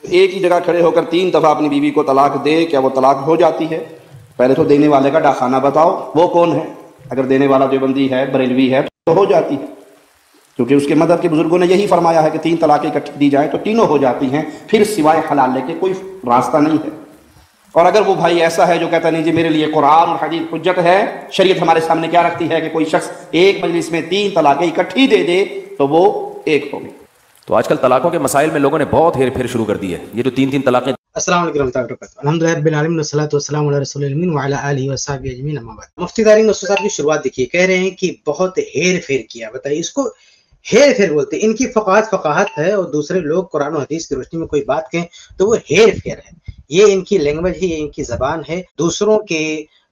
ایک ہی جگہ کھڑے ہو کر 3 دفعہ اپنی بیوی کو طلاق دے، کیا وہ طلاق ہو جاتی ہے؟ پہلے تو دینے والے کا ڈاکخانہ بتاؤ، وہ کون ہے؟ اگر دینے والا دیوبندی ہے، بریلوی ہے، تو ہو جاتی ہے، کیونکہ اس کے مذہب کے بزرگوں نے یہی فرمایا ہے کہ 3 طلاقیں اکٹھی دی جائیں تو تینوں ہو جاتی ہیں، پھر سوائے حلالے کے کوئی راستہ نہیں ہے۔ اور اگر وہ بھائی ایسا ہے جو کہتا نہیں جی میرے لیے قرآن اور حدیث حجت ہے، شریعت ہمارے سامنے کیا رکھتی ہے کہ کوئی شخص ایک مجلس میں 3 طلاقیں اکٹھی دے دے تو وہ ایک ہوگی۔ تو آج کل طلاقوں کے مسائل میں لوگوں نے بہت ہیر پھیر شروع کر دی ہے، یہ جو 3 طلاقیں۔ السلام علیکم ورحمۃ اللہ وبرکاتہ۔ الحمدللہ رب العالمین والصلاۃ والسلام علی رسول اللہ وعلی آلہ وصحبہ اجمعین، اما بعد۔ مفتی دارین نصر صاحب کی شروعات دیکھیے، کہہ رہے ہیں کہ بہت ہیر پھیر کیا۔ بتائیے اس کو ہیر پھیر بولتے ہیں؟ ان کی فقاہت ہے، اور دوسرے لوگ قرآن و حدیث کی روشنی میں کوئی بات کہیں تو وہ ہیر پھیر ہے۔ یہ ان کی لینگویج ہے، یہ ان کی زبان ہے دوسروں کے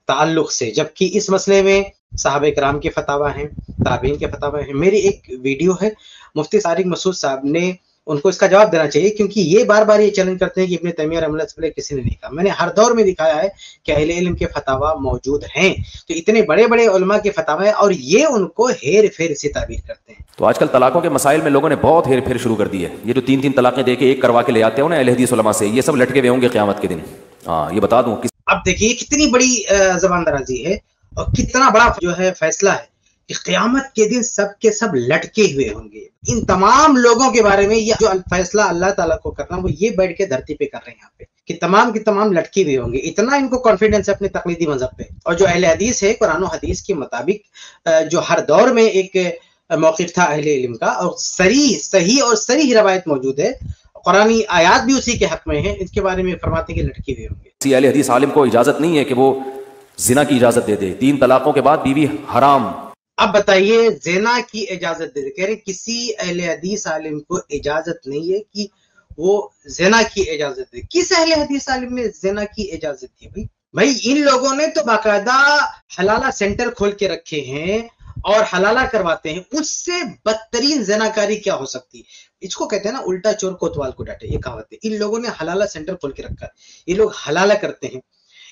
تعلق سے، جبکہ اس مسئلے میں صحابہ کرام کے فتاوی ہیں، تابعین کے فتاوی ہیں۔ میری ایک ویڈیو ہے، مفتی صادق مسعود صاحب نے ان کو اس کا جواب دینا چاہیے، کیونکہ یہ بار بار یہ چیلنج کرتے ہیں کہ ابن تیمیہ رحمہ اللہ سے پہلے کسی نے نہیں کہا۔ میں نے ہر دور میں دکھایا ہے کہ اہل علم کے فتاوی موجود ہیں، تو اتنے بڑے بڑے علماء کے فتاوی ہیں، اور یہ ان کو ہیر پھیر سے تعبیر کرتے ہیں۔ تو آج کل طلاقوں کے مسائل میں لوگوں نے بہت ہیر پھیر شروع کر دی ہے، یہ جو 3 طلاقیں دے کے ایک کروا کے لے آتے ہیں نا اہل حدیث علماء سے، یہ سب لٹکے ہوئے ہوں گے قیامت کے دن۔ ہاں یہ بتا دوں۔ اب دیکھیے کتنی بڑی زبان درازی ہے، اور کتنا بڑا جو ہے فیصلہ ہے کہ قیامت کے دن سب کے سب لٹکے ہوئے ہوں گے۔ ان تمام لوگوں کے بارے میں یہ جو فیصلہ اللہ تعالیٰ کو کرنا، وہ یہ بیٹھ کے دھرتی پہ کر رہے ہیں یہاں پہ، کہ تمام کے تمام لٹکے ہوئے ہوں گے۔ اتنا ان کو کانفیڈنس ہے اپنے تقلیدی مذہب پہ۔ اور جو اہل حدیث ہے، قرآن و حدیث کے مطابق جو ہر دور میں ایک موقف تھا اہل علم کا، اور صحیح اور صریح روایت موجود ہے، قرآنی آیات بھی اسی کے حق میں ہیں، اس کے بارے میں فرماتے ہیں کہ لٹکے ہوئے ہوں گے۔ کسی اہل حدیث عالم کو اجازت نہیں ہے کہ وہ زنا کی اجازت دے دے، 3 طلاقوں کے بعد بیوی حرام۔ اب بتائیے زنا کی اجازت دے دے، کہہ رہے کسی اہل حدیث عالم کو اجازت نہیں ہے کہ وہ زنا کی اجازت دے۔ کس اہل حدیث عالم نے زنا کی اجازت دی؟ بھائی ان لوگوں نے تو باقاعدہ حلالہ سینٹر کھول کے رکھے ہیں اور حلالہ کرواتے ہیں، اس سے بدترین زناکاری کیا ہو سکتی؟ اس کو کہتے ہیں نا الٹا چور کوتوال کو ڈانٹے، یہ کہاوت ہے۔ ان لوگوں نے حلالہ سینٹر کھول کے رکھا ہے، یہ لوگ حلالہ کرتے ہیں،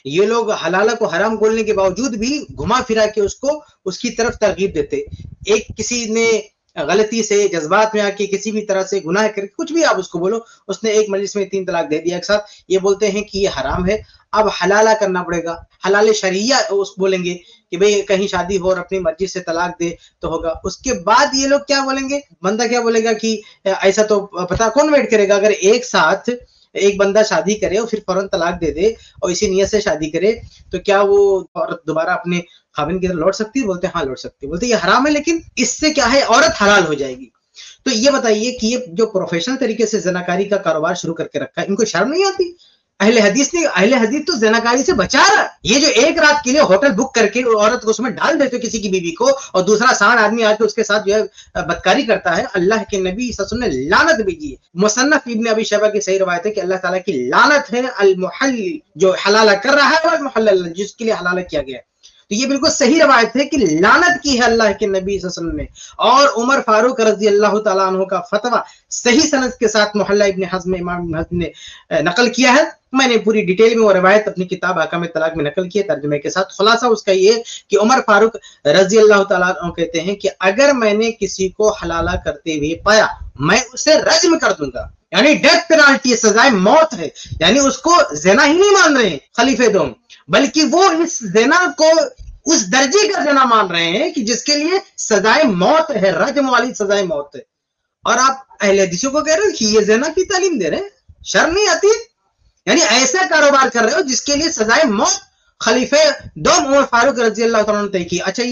یہ لوگ حلالہ کو حرام بولنے کے باوجود بھی گھما پھرا کے اس کی طرف ترغیب دیتے۔ ایک کسی نے غلطی سے جذبات میں آ کے کسی بھی طرح سے گناہ کر کے کچھ بھی آپ اس کو بولو، اس نے ایک مجلس میں 3 طلاق دے دیا ایک ساتھ، یہ بولتے ہیں کہ یہ حرام ہے، اب حلالہ کرنا پڑے گا، حلال شرعیہ اس بولیں گے کہ بھئی کہیں شادی ہو اور اپنی مرضی سے طلاق دے تو ہوگا۔ اس کے بعد یہ لوگ کیا بولیں گے؟ بندہ کیا بولے گا کہ ایسا تو پتہ کون ویٹ کرے گا؟ اگر ایک ساتھ ایک بندہ شادی کرے اور پھر فوراً طلاق دے دے اور اسی نیت سے شادی کرے تو کیا وہ عورت دوبارہ اپنے خاوند کی طرف لوٹ سکتی ہے؟ بولتے ہیں ہاں لوٹ سکتی ہے۔ بولتے ہیں یہ حرام ہے، لیکن اس سے کیا ہے، عورت حلال ہو جائے گی۔ تو یہ بتائیے کہ یہ جو پروفیشنل طریقے سے زناکاری کا کاروبار شروع کر کے رکھا ہے، ان کو شرم نہیں آتی؟ اہل حدیث تو زناکاری سے بچا رہا ہے۔ یہ جو ایک رات کے لیے ہوٹل بک کر کے عورت کو اس میں ڈال دیتے کسی کی بیوی کو، اور دوسرا سان آدمی آ کے اس کے ساتھ جو ہے بدکاری کرتا ہے، اللہ کے نبی صلی اللہ علیہ وسلم نے لعنت بھیجی ہے۔ مصنف ابن ابی شیبہ کی صحیح روایت ہے کہ اللہ تعالیٰ کی لعنت ہے المحل، جو حلالہ کر رہا ہے، والمحلل، جس کے لیے حلالہ کیا گیا ہے۔ تو یہ بالکل صحیح روایت ہے کہ لعنت کی ہے اللہ کے نبی صلی اللہ علیہ وسلم نے۔ اور عمر فاروق رضی اللہ تعالیٰ عنہ کا فتویٰ صحیح سند کے ساتھ محلہ ابن حزم امام ابن حزم نے نقل کیا ہے۔ میں نے پوری ڈیٹیل میں وہ روایت اپنی کتاب احکام طلاق میں نقل کی ہے ترجمے کے ساتھ۔ خلاصہ اس کا یہ کہ عمر فاروق رضی اللہ تعالیٰ عنہ کہتے ہیں کہ اگر میں نے کسی کو حلالہ کرتے ہوئے پایا، میں اسے رجم کر دوں گا، یعنی ڈیتھ پینالٹی، سزائے موت ہے۔ یعنی اس کو زنا ہی نہیں مان رہے ہیں خلیفہ دوم، بلکہ وہ اس زنا کو اس درجے کا زنا مان رہے ہیں کہ جس کے لیے سزائے موت ہے، رجم والی سزائے موت ہے۔ اور آپ اہل حدیثوں کو کہہ رہے ہیں کہ یہ زنا کی تعلیم دے رہے ہیں، شرم نہیں آتی؟ یعنی ایسا کاروبار کر رہے ہو جس کے لیے سزائے موت خلیفہ دوم عمر فاروق رضی اللہ تعالیٰ عنہ طے کی۔ اچھا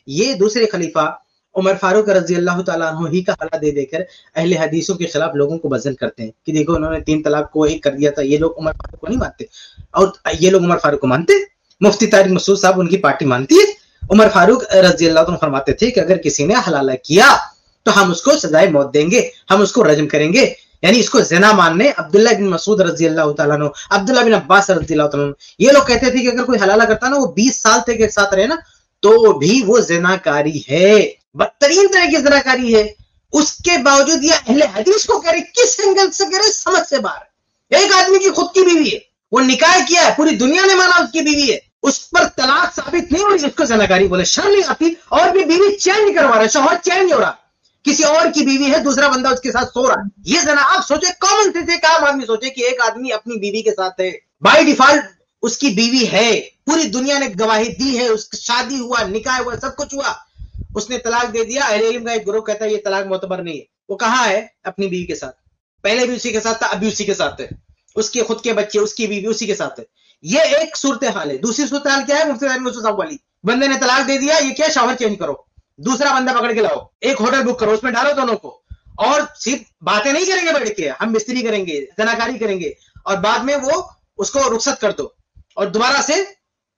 یہ دوسرے خلیفہ عمر فاروق رضی اللہ تعالیٰ عنہ ہی کا حوالہ دے دے کر اہل حدیثوں کے خلاف لوگوں کو بدزن کرتے ہیں کہ دیکھو انہوں نے 3 طلاق کو ایک کر دیا تھا، یہ لوگ عمر فاروق کو نہیں مانتے، اور یہ لوگ عمر فاروق کو مانتے۔ مفتی طارق مسعود صاحب ان کی پارٹی مانتی ہے۔ عمر فاروق رضی اللہ عنہ فرماتے تھے کہ اگر کسی نے حلالہ کیا تو ہم اس کو سزائے موت دیں گے، ہم اس کو رجم کریں گے۔ یعنی اس کو زنا ماننے عبداللہ بن مسعود رضی اللہ تعالیٰ عنہ، عبداللہ بن عباس رضی اللہ تعالیٰ عنہ، یہ لوگ کہتے تھے کہ اگر کوئی حلالہ کرتا نا، وہ 20 سال تک ایک ساتھ رہے نا، تو بھی وہ زناکاری ہے، بدترین طرح کی زناکاری ہے۔ اس کے باوجود یہ اہل حدیث کو کہہ رہے، کس اینگل سے کہہ رہے؟ سمجھ سے باہر۔ ایک آدمی کی خود کی بیوی ہے، وہ نکاح کیا ہے، پوری دنیا نے مانا اس کی بیوی ہے، اس پر طلاق ثابت نہیں ہوئی، اس کو زناکاری بولے؟ شرم نہیں آتی؟ اور بھی بیوی چینج کروا رہا ہے، شوہر چینج ہو رہا، کسی اور کی بیوی ہے, دوسرا بندہ اس کے ساتھ سو رہا ہے. یہ ذرا آپ سوچے, کامن سینس ایک عام آدمی سوچے کہ ایک آدمی اپنی بیوی کے ساتھ ہے, بائی ڈیفالٹ اس کی بیوی ہے, پوری دنیا نے گواہی دی ہے, اس کی شادی ہوا, نکاح ہوا, سب کچھ ہوا, اس نے طلاق دے دیا. اہل علم کا ایک گروہ کہتا ہے یہ طلاق معتبر نہیں ہے. وہ کہاں ہے؟ اپنی بیوی کے ساتھ, پہلے بھی اسی کے ساتھ تھا, ابھی اسی کے ساتھ ہے, اس کے خود کے بچے, اس کی بیوی اسی کے ساتھ ہے. یہ ایک صورتحال ہے. دوسری صورتحال کیا ہے؟ مفتی طارق مسعود صاحب والی, بندے نے طلاق دے دیا, یہ کیا, شاور چینج کرو, دوسرا بندہ پکڑ کے لاؤ, ایک ہوٹل بک کرو, اس میں ڈالو دونوں کو, اور صرف باتیں نہیں کریں گے بیٹھ کے, ہم مستری کریں گے, زناکاری کریں گے, اور بعد میں وہ اس کو رخصت کر دو اور دوبارہ سے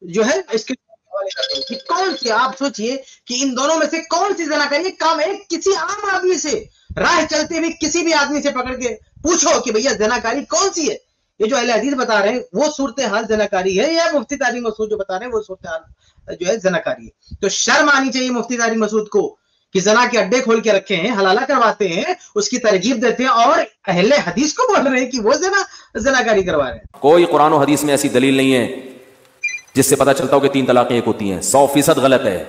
جو ہے اس کے حوالے کر دو. کون سی, آپ سوچئے کہ ان دونوں میں سے کون سی زناکاری کام ہے؟ کسی عام آدمی سے, راہ چلتے ہوئے کسی بھی آدمی سے پکڑ کے پوچھو کہ بھیا زناکاری کون سی ہے. یہ جو اہل حدیث بتا رہے ہیں وہ صورتحال زناکاری ہے, یا مفتی طارق مسعود جو بتا رہے ہیں وہ صورتحال جو ہے زناکاری ہے؟ تو شرم آنی چاہیے مفتی طارق مسعود کو کہ زنا کے اڈے کھول کے رکھے ہیں, حلالہ کرواتے ہیں, اس کی ترغیب دیتے ہیں, اور اہل حدیث کو بول رہے ہیں کہ وہ زناکاری کروا رہے ہیں. کوئی قرآن و حدیث میں ایسی دلیل نہیں ہے جس سے پتا چلتا ہو کہ 3 طلاقیں ایک ہوتی ہیں. 100% غلط ہے.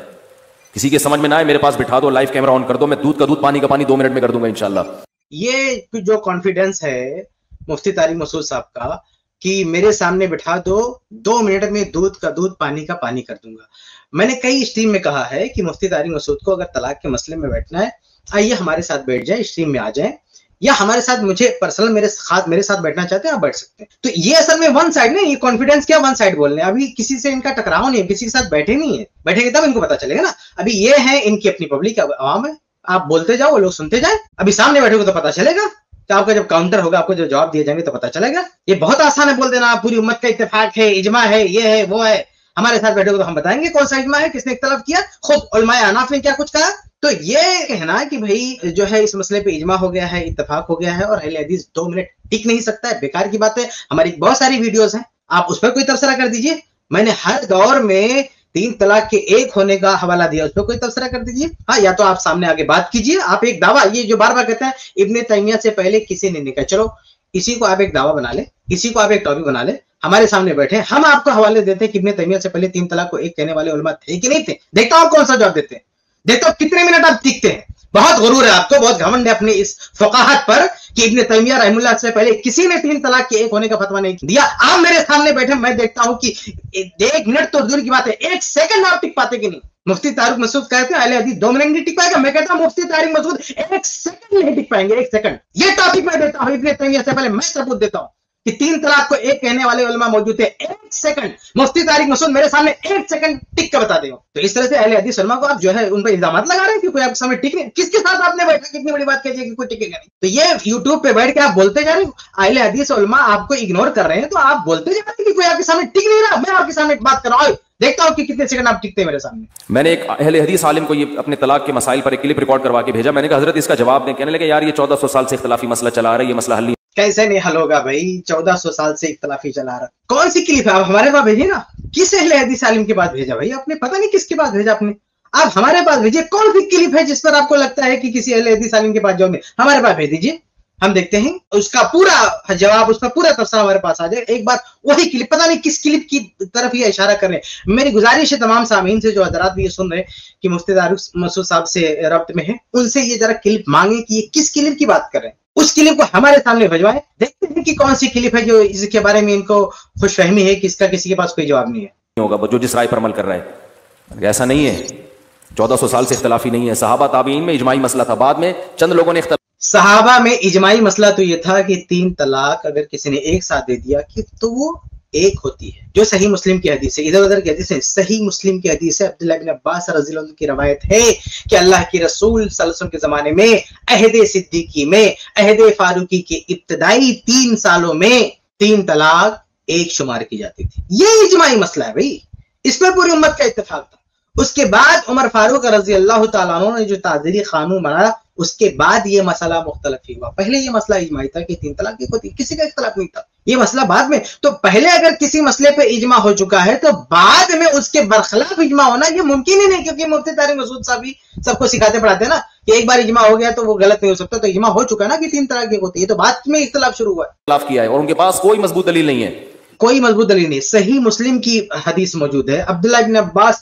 کسی کے سمجھ میں نہ آئے میرے پاس بٹھا دو, لائیو کیمرہ آن کر دو, میں دودھ کا دودھ پانی کا پانی 2 منٹ میں کر دوں گا انشاءاللہ. یہ جو کانفیڈنس ہے مفتی طارق مسعود صاحب کا کہ میرے سامنے بٹھا دو, 2 منٹ میں دودھ کا دودھ پانی کا پانی کر دوں گا. میں نے کئی اسٹریم میں کہا ہے کہ مفتی طارق مسعود کو اگر طلاق کے مسئلے میں بیٹھنا ہے, آئیے ہمارے ساتھ بیٹھ جائیں, اسٹریم میں آ جائیں, یا ہمارے ساتھ, مجھے پرسنل میرے ساتھ بیٹھنا چاہتے ہیں آپ بیٹھ سکتے ہیں. تو یہ اصل میں ون سائڈ نہیں, یہ کانفیڈنس کیا ون سائڈ بولنے, ابھی کسی سے ان کا ٹکراؤ نہیں ہے, کسی کے ساتھ بیٹھے نہیں ہے, بیٹھے گے تب ان کو پتا چلے گا نا. ابھی یہ ہے ان کی اپنی پبلک عوام ہے, آپ بولتے جاؤ وہ لوگ سنتے جائیں, ابھی سامنے بیٹھے گے تو پتا چلے گا, تو آپ کا جب کاؤنٹر ہوگا آپ کو جو جواب دیے جائیں گے تو پتا چلے گا. یہ بہت آسان ہے بول دینا پوری امت کا اتفاق ہے, اجماع ہے, یہ ہے وہ ہے. ہمارے ساتھ بیٹھے گے تو ہم بتائیں گے کون سا اجماع ہے, کس نے اختلاف کیا, خود علماء احناف نے کیا کچھ کہا. تو یہ کہنا کہ بھائی جو ہے اس مسئلے پہ اجماع ہو گیا ہے, اتفاق ہو گیا ہے, اور اہل حدیث 2 منٹ ٹک نہیں سکتا ہے, بیکار کی بات ہے. ہماری بہت ساری ویڈیوز ہیں, آپ اس پر کوئی تبصرہ کر دیجئے. میں نے ہر دور میں 3 طلاق کے ایک ہونے کا حوالہ دیا, اس پہ کوئی تبصرہ کر دیجئے. ہاں, یا تو آپ سامنے آگے بات کیجئے, آپ ایک دعویٰ, یہ جو بار بار کہتے ہیں ابن تیمیہ سے پہلے کسی نے نہیں کہا, چلو اسی کو آپ ایک دعویٰ بنا لیں, اسی کو آپ ایک ٹاپک بنا لیں, ہمارے سامنے بیٹھے, ہم آپ کو حوالے دیتے ہیں کہ ابن تیمیہ سے پہلے 3 طلاق کو ایک کہنے والے علماء تھے کہ نہیں تھے. دیکھتا ہوں کون سا جواب دیتے ہیں, دیکھتا ہوں کتنے منٹ آپ ٹکتے ہیں. بہت غرور ہے آپ کو, بہت گھمنڈ ہے اپنے اس فقاہت پر کہ ابن تیمیہ رحمہ اللہ سے پہلے کسی نے 3 طلاق کے ایک ہونے کا فتویٰ نہیں دیا. آپ میرے سامنے بیٹھے, میں دیکھتا ہوں کہ 1 منٹ تو دور کی بات ہے, 1 سیکنڈ آپ ٹک پاتے کہ نہیں. مفتی طارق مسعود کہتے ہیں اہل حدیث 2 منٹ نہیں ٹک پائے گا, میں کہتا ہوں مفتی طارق مسعود 1 سیکنڈ نہیں ٹک پائیں گے, 1 سیکنڈ. یہ ٹاپک میں دیتا ہوں ابن تیمیہ سے پہلے, میں ثبوت دیتا ہوں کہ 3 طلاق کو ایک کہنے والے علماء موجود تھے. 1 سیکنڈ مفتی طارق مسعود میرے سامنے 1 سیکنڈ ٹک کے بتا دے. تو اس طرح سے اہل حدیث علماء کو آپ جو ہے ان پہ الزامات لگا رہے ہیں کہ کوئی آپ کے سامنے ٹک نہیں. کس کے ساتھ آپ نے بیٹھا, کتنی بڑی بات کہی کہ کوئی ٹکے گا نہیں. تو یہ یوٹیوب پہ بیٹھ کے آپ بولتے جا رہے ہیں, اہل حدیث علماء آپ کو اگنور کر رہے ہیں, تو آپ بولتے جا رہے ہیں کہ کوئی آپ کے سامنے ٹک نہیں رہا. میں آپ کے سامنے بات کر رہا ہوں, دیکھتا ہوں کہ کتنے سیکنڈ آپ ٹکتے ہیں میرے سامنے. میں نے ایک اہل حدیث عالم کو یہ اپنے طلاق کے مسائل پر ایک کلپ ریکارڈ کروا کے بھیجا. میں نے کہا حضرت اس کا جواب دیں. کہنے لگے یار یہ 1400 سال سے اختلافی مسئلہ چلا رہا ہے, یہ مسئلہ حل نہیں. کیسے نہیں حل ہوگا بھائی, 1400 سال سے اختلافی چلا رہا. کون سی کلپ ہے, آپ ہمارے پاس بھیجیے نا. کس اہل حدیث عالم کے پاس بھیجا بھائی آپ نے, پتہ نہیں کس کے پاس بھیجا آپ نے. آپ ہمارے پاس بھیجیے, کون سی کلپ ہے جس پر آپ کو لگتا ہے کہ کسی اہل حدیث عالم کے پاس جاؤ گے, ہمارے پاس بھیج دیجیے, ہم دیکھتے ہیں اس کا پورا جواب, اس کا پورا تفصیل ہمارے پاس آ جائے. ایک بار وہی کلپ, پتہ نہیں کس کلپ کی طرف یہ اشارہ کر رہے ہیں. میری گزارش ہے تمام سامعین سے, جو حضرات بھی یہ سن رہے ہیں کہ مفتی طارق مسعود صاحب سے ربط میں ہیں, ان سے یہ ذرا کلپ مانگے کہ یہ کس کلپ کی بات کر رہے ہیں. اس کلپ کو ہمارے سامنے بھجوائیں, دیکھتے ہیں کہ کون سی کلپ ہے جو اس کے بارے میں ان کو خوش فہمی ہے کہ اس کا کسی کے پاس کوئی جواب نہیں ہے. ہوگا جو جس رائے پر عمل کر رہا ہے, ایسا نہیں ہے. 1400 سال سے اختلافی نہیں ہے. صحابہ تابعین میں اجماعی مسئلہ تھا, بعد میں چند لوگوں نے صحابہ میں اجماعی مسئلہ تو یہ تھا کہ 3 طلاق اگر کسی نے ایک ساتھ دے دیا کہ تو وہ ایک ہوتی ہے, جو صحیح مسلم کی حدیث ہے. ادھر ادھر کی حدیث ہے, صحیح مسلم کی حدیث ہے. عبداللہ بن عباس رضی اللہ عنہ کی روایت ہے کہ اللہ کے رسول صلی اللہ علیہ وسلم کے زمانے میں عہد صدیقی میں, عہد فاروقی کے ابتدائی 3 سالوں میں 3 طلاق ایک شمار کی جاتی تھی. یہ اجماعی مسئلہ ہے بھائی, اس میں پوری امت کا اتفاق تھا. اس کے بعد عمر فاروق رضی اللہ تعالیٰ عنہ نے جو تعزیری قانون بنایا, اس کے بعد یہ مسئلہ مختلف ہوا. پہلے یہ مسئلہ اجماعی تھا کہ 3 طلاق ایک ہوتی, کسی کا اختلاف نہیں تھا. یہ مسئلہ بعد میں, تو پہلے اگر کسی مسئلے پہ اجماع ہو چکا ہے تو بعد میں اس کے برخلاف اجماع ہونا یہ ممکن ہی نہیں, کیونکہ مفتی طارق مسعود صاحب بھی سب کو سکھاتے پڑھاتے ہیں نا کہ ایک بار اجماع ہو گیا تو وہ غلط نہیں ہو سکتا. تو اجماع ہو چکا نا کہ 3 طلاق ایک ہوتی ہے, تو بعد میں اختلاف شروع ہوا ہے. اختلاف کیا ہے اور ان کے پاس کوئی مضبوط دلیل نہیں ہے, کوئی مضبوط دلیل نہیں. صحیح مسلم کی حدیث موجود ہے, عبداللہ بن عباس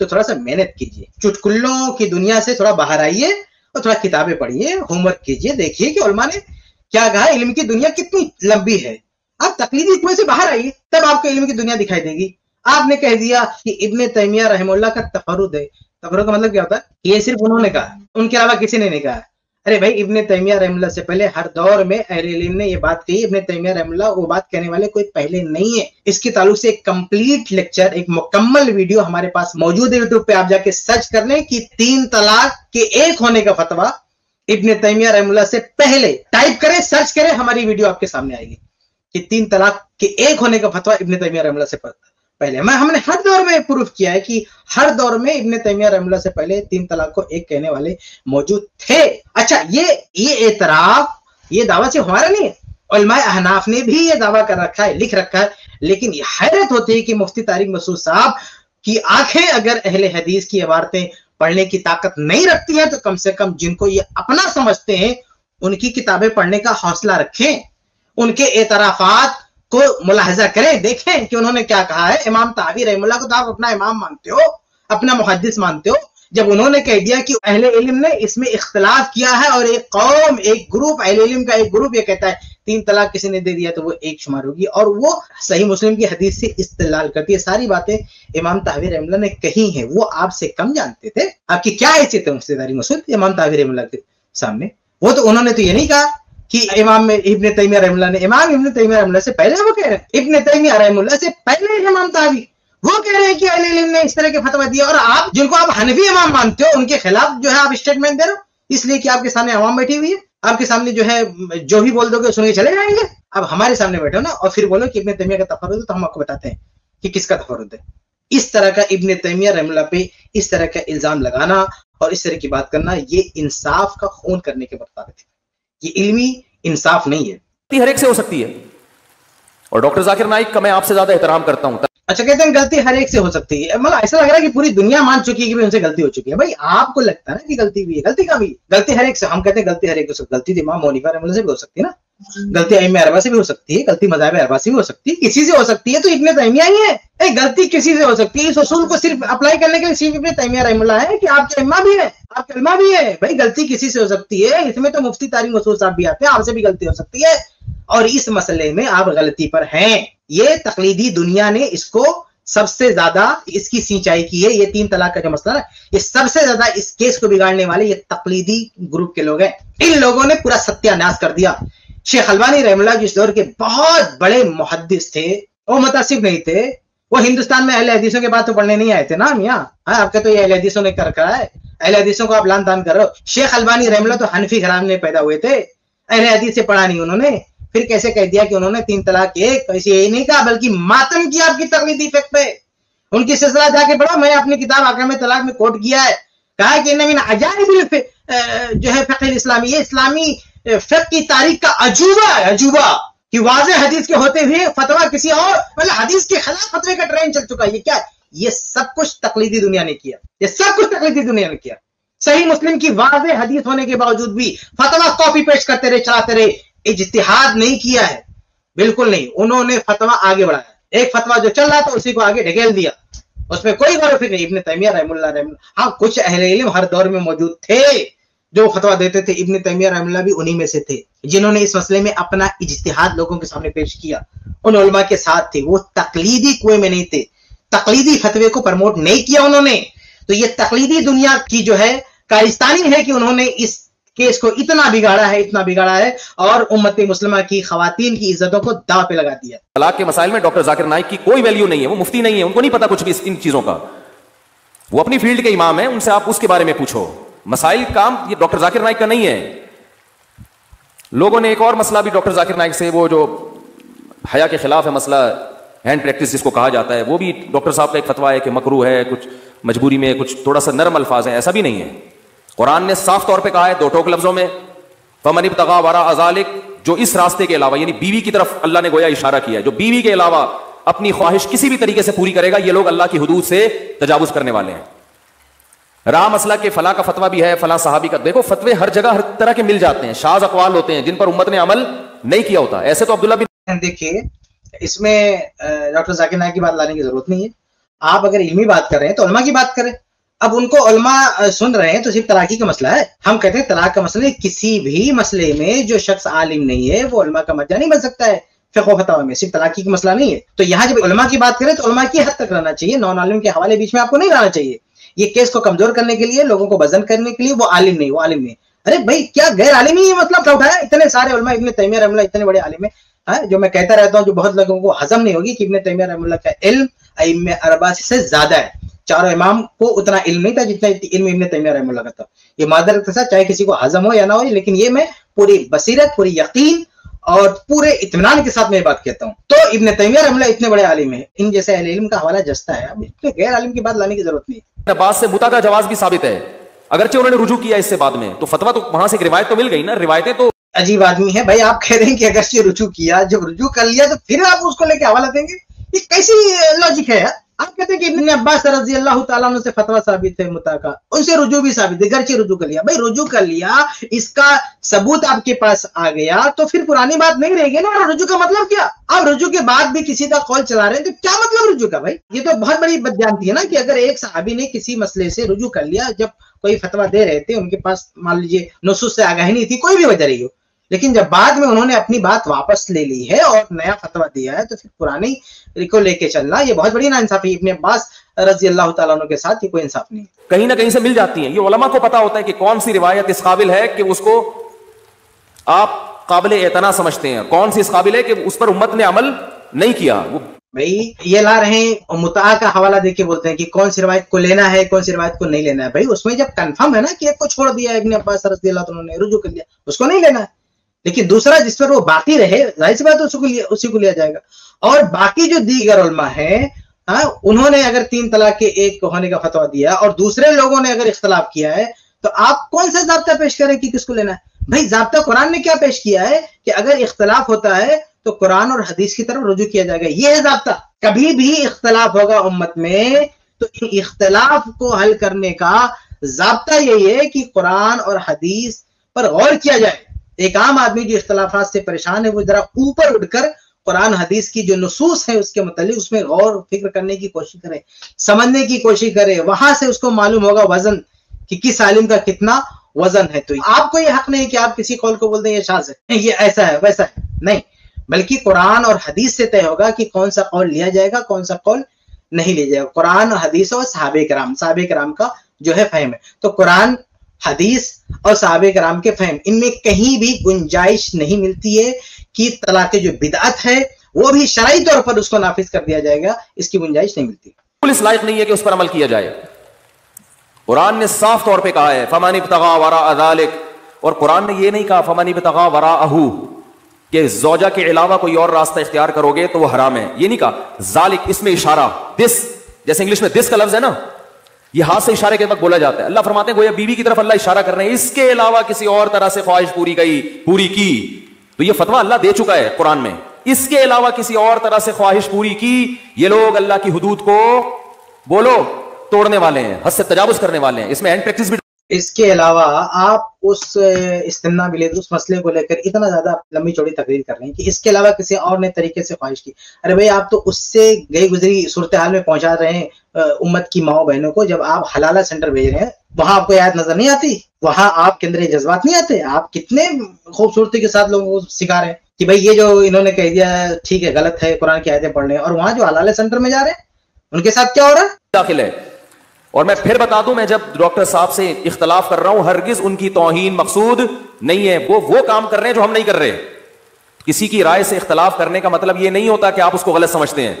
تو تھوڑا سا محنت کیجیے, چٹکلوں کی دنیا سے تھوڑا باہر آئیے اور تھوڑا کتابیں پڑھیے, ہوم ورک کیجیے, دیکھیے کہ علماء نے کیا کہا, علم کی دنیا کتنی لمبی ہے. آپ تقلیدی کنویں سے باہر آئیے, تب آپ کو علم کی دنیا دکھائی دے گی. آپ نے کہہ دیا کہ ابن تیمیہ رحمہ اللہ کا تفرد ہے. تفرد کا مطلب کیا ہوتا ہے؟ یہ صرف انہوں نے کہا, ان کے علاوہ کسی نے نہیں کہا. ارے بھائی, ابن تیمیہ رحمہ اللہ سے پہلے ہر دور میں اہل علم نے یہ بات کہی. ابن تیمیہ رحمہ اللہ وہ بات کہنے والے کوئی پہلے نہیں ہے. اس کے تعلق سے ایک کمپلیٹ لیکچر, ایک مکمل ویڈیو ہمارے پاس موجود ہے یوٹیوب پہ. آپ جا کے سرچ کر لیں کہ 3 طلاق کے ایک ہونے کا فتویٰ ابن تیمیہ رحمہ اللہ سے پہلے, ٹائپ کریں, سرچ کریں, ہماری ویڈیو آپ کے سامنے آئے گی کہ 3 طلاق کے ایک ہونے کا فتویٰ ابن تیمیہ رحمہ اللہ سے پہلے. ہم نے ہر دور میں پروف کیا ہے کہ ہر دور میں ابن تیمیہ رحمہ اللہ سے پہلے 3 طلاق کو ایک کہنے والے موجود تھے. اچھا, یہ اعتراف, یہ دعویٰ صرف ہمارا نہیں ہے, علماء احناف نے بھی یہ دعویٰ کر رکھا ہے, لکھ رکھا ہے. لیکن یہ حیرت ہوتی ہے کہ مفتی طارق مسعود صاحب کی آنکھیں اگر اہل حدیث کی عبارتیں پڑھنے کی طاقت نہیں رکھتی ہیں تو کم سے کم جن کو یہ اپنا سمجھتے ہیں ان کی کتابیں پڑھنے کا حوصلہ رکھیں, ان کے اعترافات کو ملاحظہ کریں, دیکھیں کہ انہوں نے کیا کہا ہے. امام طحاوی رحمہ اللہ کو تو آپ اپنا امام مانتے ہو, اپنا محدث مانتے ہو. جب انہوں نے کہہ دیا کہ اہل علم نے اس میں اختلاف کیا ہے اور ایک قوم, ایک گروپ, اہل علم کا ایک گروپ یہ کہتا ہے 3 طلاق کسی نے دے دیا تو وہ ایک شمار ہوگی, اور وہ صحیح مسلم کی حدیث سے استدلال کرتی ہے. ساری باتیں امام طحاوی رحمہ اللہ نے کہی ہیں. وہ آپ سے کم جانتے تھے. آپ کی کیا حیثیت ہے مفتی طارق مسعود امام طحاوی رحمہ اللہ کے سامنے؟ وہ تو انہوں نے تو یہ نہیں کہا کہ امام ابن تیمیہ رحمہ اللہ نے, امام ابن تیمیہ رحمہ اللہ سے پہلے وہ کہہ رہے ہیں, ابن تیمیہ رحمہ اللہ سے پہلے امام طحاوی وہ کہہ رہے ہیں کہ اہل علم نے اس طرح کے فتویٰ دیا, اور آپ جن کو آپ حنفی امام مانتے ہو ان کے خلاف جو ہے آپ اسٹیٹمنٹ دے رہے ہو, اس لیے کہ آپ کے سامنے عوام بیٹھی ہوئی ہے, آپ کے سامنے جو ہے جو بھی بول دو گے سن کے چلے جائیں گے. اب ہمارے سامنے بیٹھو نا اور پھر بولو کہ ابن تیمیہ کا تفرد ہے, تو ہم آپ کو بتاتے ہیں کہ کس کا تفرد ہے. اس طرح کا ابن تیمیہ رحمہ اللہ پہ اس طرح کا الزام لگانا اور اس طرح کی بات کرنا, یہ انصاف کا خون کرنے کے برتاوے تھے, یہ علمی انصاف نہیں ہے. ہر ایک سے ہو سکتی ہے, اور ڈاکٹر ذاکر نائک کا میں آپ سے زیادہ احترام کرتا ہوں. اچھا, کہتے ہیں غلطی ہر ایک سے ہو سکتی ہے. مطلب ایسا لگ رہا ہے کہ پوری دنیا مان چکی ہے کہ ان سے غلطی ہو چکی ہے. بھائی آپ کو لگتا ہے نا کہ غلطی بھی ہے, غلطی کا بھی, غلطی ہر ایک سے, ہم کہتے ہیں غلطی ہر ایک سے. غلطی امام ابو حنیفہ رحمہ اللہ سے بھی ہو سکتی ہے نا, غلطی ائمہ اربعہ سے بھی ہو سکتی ہے, غلطی مذاہب اربعہ سے بھی ہو سکتی ہے, کسی سے ہو سکتی ہے. تو ابن تیمیہ ہی ہے, غلطی کسی سے ہو سکتی ہے. اس اصول کو صرف اپلائی کرنے کے لیے صرف ابن تیمیہ رحمہ اللہ ہے کہ آپ کے ائمہ بھی ہیں, آپ کے علماء بھی ہے. بھائی غلطی کسی سے ہو سکتی ہے, اس میں تو مفتی طارق مسعود صاحب بھی آتے ہیں, آپ سے بھی غلطی ہو سکتی ہے, اور اس مسئلے میں آپ غلطی پر ہیں. یہ تقلیدی دنیا نے اس کو سب سے زیادہ اس کی سینچائی کی ہے. یہ 3 طلاق کا جو مسئلہ ہے, یہ سب سے زیادہ اس کیس کو بگاڑنے والے یہ تقلیدی گروپ کے لوگ ہیں. ان لوگوں نے پورا ستیہ ناش کر دیا. شیخ البانی رحمہ اللہ جس دور کے بہت بڑے محدث تھے, وہ متعصب نہیں تھے, وہ ہندوستان میں اہل حدیثوں کے بات تو پڑھنے نہیں آئے تھے نا میاں. آپ کا تو یہ اہل حدیثوں نے کر رکھا ہے, اہل حدیثوں کو آپ لان تان کر رہے ہو. شیخ البانی رحمہ اللہ تو حنفی گھرانے میں پیدا ہوئے تھے, اہل حدیث سے پڑھا نہیں انہوں نے. پھر کیسے کہہ دیا کہ انہوں نے 3 طلاق ایک, ایسے یہی نہیں کہا بلکہ ماتم کیا آپ کی تقلیدی فقہ پہ. ان کی سلسلہ جا کے پڑھو, میں اپنی کتاب احکام طلاق میں کوٹ کیا ہے, کہا کہ ان من عجائب جو ہے فقہ الاسلامی, یہ اسلامی فقہ کی تاریخ کا عجوبہ ہے, عجوبہ, کہ واضح حدیث کے ہوتے ہوئے فتویٰ کسی اور مطلب حدیث کے خلاف فتوے کا ٹرین چل چکا ہے. یہ کیا ہے؟ یہ سب کچھ تقلیدی دنیا نے کیا, یہ سب کچھ تقلیدی دنیا نے کیا. صحیح مسلم کی واضح حدیث ہونے کے باوجود بھی فتویٰ کاپی پیسٹ کرتے رہے, چلاتے رہے, اجتہاد نہیں کیا ہے, بالکل نہیں. انہوں نے فتویٰ آگے بڑھایا, ایک فتویٰ جو چل رہا تھا اسی کو آگے ڈھکیل دیا, اس میں کوئی غور و فکر نہیں. ابن تیمیہ رحمہ اللہ ہاں کچھ اہل علم ہر دور میں موجود تھے جو فتویٰ دیتے تھے. ابن تیمیہ رحمہ اللہ بھی انہی میں سے تھے جنہوں نے اس مسئلے میں اپنا اجتہاد لوگوں کے سامنے پیش کیا. ان علماء کے ساتھ تھے, وہ تقلیدی کنویں میں نہیں تھے, تقلیدی فتوے کو پرموٹ نہیں کیا انہوں نے. تو یہ تقلیدی دنیا کی جو ہے کارستانی ہے کہ انہوں نے اس کیس کو اتنا بگاڑا ہے, اتنا بگاڑا ہے, اور امت مسلمہ کی خواتین کی عزتوں کو داؤ پہ لگا دیا. طلاق کے مسائل میں ڈاکٹر ذاکر نائک کی کوئی ویلیو نہیں ہے, وہ مفتی نہیں ہے, ان کو نہیں پتا کچھ بھی ان چیزوں کا. وہ اپنی فیلڈ کے امام ہیں, ان سے آپ اس کے بارے میں پوچھو. مسائل کام یہ ڈاکٹر ذاکر نائک کا نہیں ہے. لوگوں نے ایک اور مسئلہ بھی ڈاکٹر ذاکر نائک سے, وہ جو حیا کے خلاف ہے مسئلہ, ہینڈ پریکٹس جس کو کہا جاتا ہے, وہ بھی ڈاکٹر صاحب کا ایک فتویٰ ہے کہ مکروہ ہے, کچھ مجبوری میں, کچھ تھوڑا سا نرم الفاظ ہیں. ایسا بھی نہیں ہے. قرآن نے صاف طور پہ کہا ہے 2 ٹوک لفظوں میں, فمن ابتغى وراء ذلك, جو اس راستے کے علاوہ, یعنی بیوی کی طرف اللہ نے گویا اشارہ کیا ہے, جو بیوی کے علاوہ اپنی خواہش کسی بھی طریقے سے پوری کرے گا, یہ لوگ اللہ کی حدود سے تجاوز کرنے والے ہیں. راہ مسئلہ کے فلاں کا فتویٰ بھی ہے, فلاں صحابی کا. دیکھو فتوے ہر جگہ ہر طرح کے مل جاتے ہیں, شاذ اقوال ہوتے ہیں جن پر امت نے عمل نہیں کیا ہوتا. ایسے تو عبداللہ بن, دیکھیے اس میں ڈاکٹر ذاکر نائک کی بات لانے کی ضرورت نہیں ہے. آپ اگر علمی بات کر رہے ہیں تو علماء کی بات کریں. اب ان کو علماء سن رہے ہیں تو صرف طلاق کا مسئلہ ہے. ہم کہتے ہیں طلاق کا مسئلہ کسی بھی مسئلے میں جو شخص عالم نہیں ہے وہ علماء کا مرجع نہیں بن سکتا ہے. فقہ و فتویٰ میں صرف طلاق کا مسئلہ نہیں ہے. تو یہاں جب علماء کی بات کریں تو علماء کی حد تک رہنا چاہیے, نان عالم کے حوالے بیچ میں آپ کو نہیں رہنا چاہیے. یہ کیس کو کمزور کرنے کے لیے, لوگوں کو وزن کرنے کے لیے وہ عالم نہیں, وہ عالم نہیں. ارے بھائی کیا غیر عالمی یہ مطلب کیا اٹھایا؟ اتنے سارے علماء, ابن تیمیہ رحمہ اللہ اتنے بڑے عالم ہیں, جو میں کہتا رہتا ہوں, جو بہت لوگوں کو ہضم نہیں ہوگی کہ ابن تیمیہ رحمہ اللہ کا علم ائمہ اربعہ سے زیادہ ہے. چاروں امام کو اتنا علم نہیں تھا جتنا علم ابن تیمیہ رحمہ اللہ کا تھا. یہ معذرت کے ساتھ چاہے کسی کو ہضم ہو یا نہ ہو, لیکن یہ میں پوری بصیرت, پوری یقین اور پورے اطمینان کے ساتھ میں یہ بات کہتا ہوں. تو ابن تیمیہ رحمہ اللہ اتنے بڑے عالم ہیں, ان جیسے اہل علم کا حوالہ جستا ہے. اب غیر عالم کی بات لانے کی ضرورت نہیں ہے. عباس سے متع کا جواز بھی ثابت ہے, اگرچہ انہوں نے رجوع کیا اس سے بعد میں, تو فتویٰ تو وہاں سے ایک روایت تو مل گئی نا. روایتیں تو عجیب آدمی ہے بھائی, آپ کہہ رہے ہیں کہ اگرچہ رجوع کیا, جب رجوع کر لیا تو پھر آپ اس کو لے کے حوالہ دیں گے, یہ کیسی لاجک ہے یار؟ آپ کہتے ہیں کہ ابن عباس رضی اللہ تعالیٰ عنہ سے فتویٰ ثابت ہے متع کا, ان سے رجوع بھی ثابت ہے, گرچہ رجوع کر لیا. بھائی رجوع کر لیا, اس کا ثبوت آپ کے پاس آ گیا, تو پھر پرانی بات نہیں رہے گی نا. رجوع کا مطلب کیا؟ آپ رجوع کے بعد بھی کسی کا قول چلا رہے ہیں, تو کیا مطلب رجوع کا؟ بھائی یہ تو بہت بڑی بدجانتی ہے نا, کہ اگر ایک صحابی نے کسی مسئلے سے رجوع کر لیا, جب کوئی فتویٰ دے رہے تھے, ان کے پاس مان لیجیے نصوص سے آگاہی نہیں تھی, کوئی بھی وجہ رہی ہو, لیکن جب بعد میں انہوں نے اپنی بات واپس لے لی ہے اور نیا فتویٰ دیا ہے, تو پھر پرانی کو لے کے چلنا یہ بہت بڑی ناانصافی. ابن عباس رضی اللہ تعالیٰ عنہ کے ساتھ یہ کوئی انصاف نہیں ہے. کہیں نہ کہیں سے مل جاتی ہیں. یہ علماء کو پتا ہوتا ہے کہ کون سی روایت اس قابل ہے کہ اس کو آپ قابل اعتنا سمجھتے ہیں, کون سی اس قابل ہے کہ اس پر امت نے عمل نہیں کیا. بھائی یہ لا رہے ہیں متع کا حوالہ دے کے بولتے ہیں کہ کون سی روایت کو لینا ہے, کون سی روایت کو نہیں لینا ہے. بھائی اس میں جب کنفرم ہے نا کہ ایک کو چھوڑ دیا ابن عباس رضی اللہ عنہ نے, رجوع کر لیا, اس کو نہیں لینا ہے. لیکن دوسرا جس پر وہ باقی رہے, ظاہر سی بات اسی کو لیا جائے گا. اور باقی جو دیگر علماء ہیں, انہوں نے اگر 3 طلاق کے ایک ہونے کا فتویٰ دیا اور دوسرے لوگوں نے اگر اختلاف کیا ہے, تو آپ کون سا ضابطہ پیش کریں کہ کس کو لینا ہے؟ بھائی ضابطہ قرآن نے کیا پیش کیا ہے کہ اگر اختلاف ہوتا ہے تو قرآن اور حدیث کی طرف رجوع کیا جائے گا. یہ ہے ضابطہ. کبھی بھی اختلاف ہوگا امت میں تو اختلاف کو حل کرنے کا ضابطہ یہی ہے کہ قرآن اور حدیث پر غور کیا جائے. ایک عام آدمی جو اختلافات سے پریشان ہے, وہ ذرا اوپر اٹھ کر قرآن حدیث کی جو نصوص ہیں اس کے متعلق اس میں غور فکر کرنے کی کوشش کرے, سمجھنے کی کوشش کرے. وہاں سے اس کو معلوم ہوگا وزن کہ کس عالم کا کتنا وزن ہے. تو آپ کو یہ حق نہیں کہ آپ کسی قول کو بول دیں یہ شاذ ہے, یہ ایسا ہے ویسا ہے, نہیں. بلکہ قرآن اور حدیث سے طے ہوگا کہ کون سا قول لیا جائے گا, کون سا قول نہیں لیا جائے گا. قرآن اور حدیث اور صحابہ کرام کا جو ہے فہم ہے. تو قرآن, حدیث اور صحابہ کرام کے فہم, ان میں کہیں بھی گنجائش نہیں ملتی ہے کہ طلاق جو بدعت ہے وہ بھی شرعی طور پر اس کو نافذ کر دیا جائے گا. اس کی گنجائش نہیں ملتی. اس لائق نہیں ہے کہ اس پر عمل کیا جائے. قرآن نے صاف طور پہ کہا ہے فمن ابتغى وراء ذلك, اور قرآن نے یہ نہیں کہا فمن ابتغى وراءه کہ زوجہ کے علاوہ کوئی اور راستہ اختیار کرو گے تو وہ حرام ہے. یہ نہیں کہا. ذالک اس میں اشارہ, دس, جیسے انگلش میں دس کا لفظ ہے نا, یہ ہاتھ سے اشارے کے وقت بولا جاتا ہے. اللہ فرماتے ہیں گویا بیوی کی طرف اللہ اشارہ کر رہے ہیں, اس کے علاوہ کسی اور طرح سے خواہش پوری کی. تو یہ فتویٰ اللہ دے چکا ہے قرآن میں, اس کے علاوہ کسی اور طرح سے خواہش پوری کی, یہ لوگ اللہ کی حدود کو بولو توڑنے والے ہیں, حد سے تجاوز کرنے والے ہیں. اس میں اینڈ پریکٹس بھی. اس کے علاوہ آپ اس استمناء بلید اس مسئلے کو لے کر اتنا زیادہ لمبی چوڑی تقریر کر رہے ہیں کہ اس کے علاوہ کسی اور نے طریقے سے خواہش کی. ارے بھائی آپ تو اس سے گئی گزری صورتحال میں پہنچا رہے ہیں امت کی ماؤں بہنوں کو. جب آپ حلالہ سینٹر بھیج رہے ہیں وہاں آپ کو آیت نظر نہیں آتی, وہاں آپ کے اندر یہ جذبات نہیں آتے. آپ کتنے خوبصورتی کے ساتھ لوگوں کو سکھا رہے ہیں کہ بھائی یہ جو انہوں نے کہہ دیا ٹھیک ہے غلط ہے, قرآن کی آیتیں پڑھ رہے ہیں, اور وہاں جو حلالہ سینٹر میں جا رہے ہیں ان کے ساتھ کیا ہو رہا ہے, داخل ہے. اور میں پھر بتا دوں, میں جب ڈاکٹر صاحب سے اختلاف کر رہا ہوں ہرگز ان کی توہین مقصود نہیں ہے. وہ کام کر رہے ہیں جو ہم نہیں کر رہے. کسی کی رائے سے اختلاف کرنے کا مطلب یہ نہیں ہوتا کہ آپ اس کو غلط سمجھتے ہیں,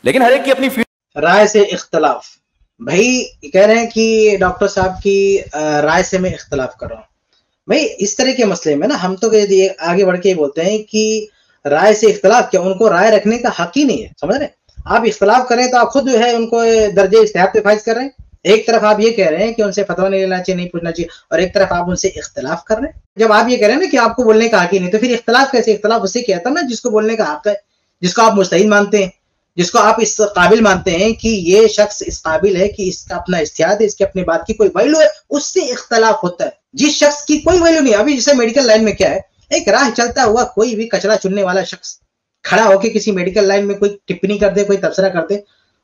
لیکن ہر ایک کی اپنی رائے سے اختلاف. بھائی کہہ رہے ہیں کہ ڈاکٹر صاحب کی رائے سے میں اختلاف کر رہا ہوں. بھائی اس طرح کے مسئلے میں نا ہم تو آگے بڑھ کے بولتے ہیں کہ رائے سے اختلاف کیا, ان کو رائے رکھنے کا حق ہی نہیں ہے. سمجھ رہے ہیں, آپ اختلاف کریں تو آپ خود جو ہے ان کو درجے اجتہاد پہ فائز کر رہے ہیں. ایک طرف آپ یہ کہہ رہے ہیں کہ ان سے فتویٰ نہیں لینا چاہیے, نہیں پوچھنا چاہیے, اور ایک طرف آپ ان سے اختلاف کر رہے ہیں. جب آپ یہ کہہ رہے ہیں نا کہ آپ کو بولنے کا حق ہی نہیں, تو پھر اختلاف کیسے؟ اختلاف اسے کہتا ہے نا جس کو بولنے کا حق ہے, جس کو آپ مجتہد مانتے ہیں, جس کو آپ اس قابل مانتے ہیں کہ یہ شخص اس قابل ہے کہ اس کا اپنا اجتہاد ہے, اس کے اپنی بات کی کوئی ویلو ہے, اس سے اختلاف ہوتا ہے. جس شخص کی کوئی ویلو نہیں, ابھی جیسے میڈیکل لائن میں کیا ہے, ایک راہ چلتا ہوا کوئی بھی کچرا چننے والا شخص کھڑا ہو کے کسی میڈیکل لائن میں کوئی ٹپنی کر دے, کوئی تبصرہ کر دے,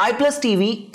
iPlus TV